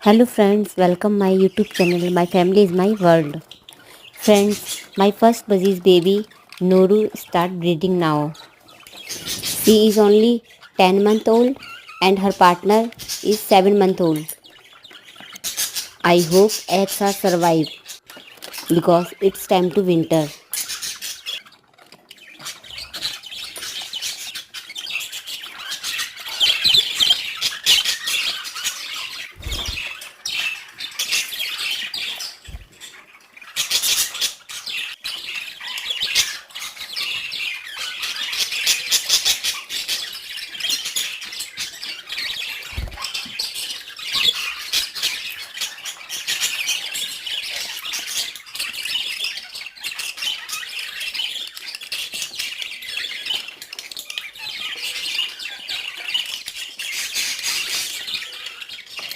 Hello friends, welcome my YouTube channel. My family is my world. Friends, my first Buzzy's baby Noru start breathing now. She is only 10 months old and her partner is 7 months old. I hope eggs are survive because it's time to winter.